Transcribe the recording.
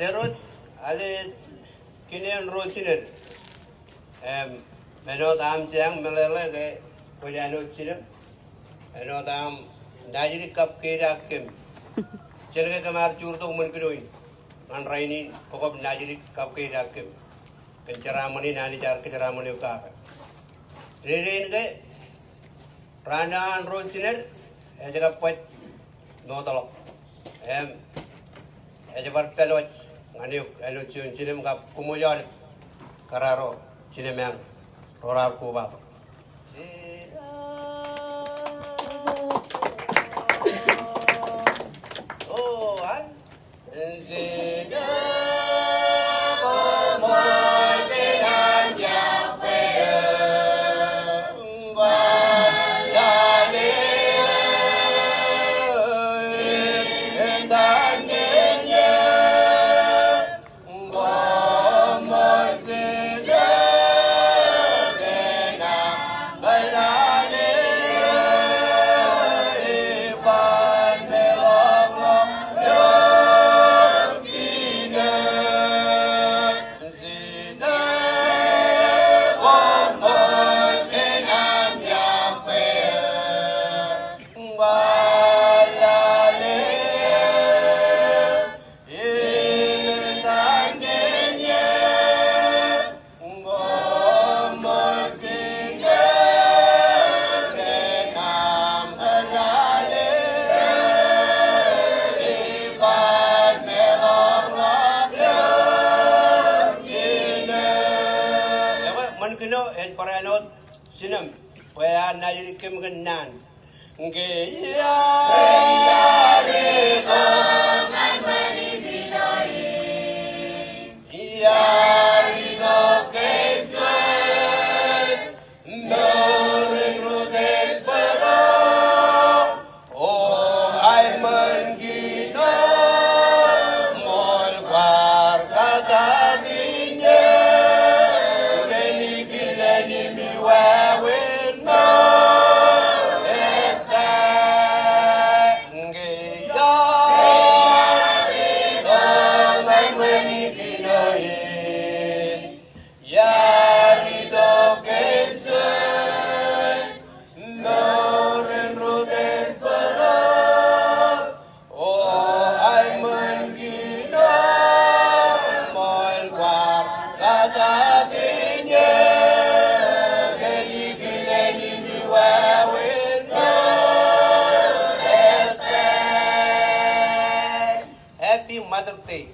Lerot, ale kinian rotiner. Menot am siang melele ke kujano cina. Menot am najiri kap kira kem. Cerita kemar curto umun kedoi. Man raini pokok najiri kap kira kem. Kenceramani nani car kenceramani ukaka. Rein ke Rana rotiner. Jaga pat notolok. Ejabar pelot ngani elo cinem kap kumujal kararo cinem yang rorar kubat. Oh, an zina bomoy tenan jape walale endan genya bomoy zina gena walale iban melong yokina zina bomoy tenan jape walale iban genya bomoy zina genam walale iban melong yokina. Man kino et paranot sinam waya najiri kem genan nge ya rido kezen noren rodet bero oh ay man gino mol war kagadinya geni gileni mi wawen no eta nge ya ngan meni ginoin yari do kezen noren rodes bero oh ay man gino mol war kagadinya geni gileni mi wawen no eta. Happy Mother's Day.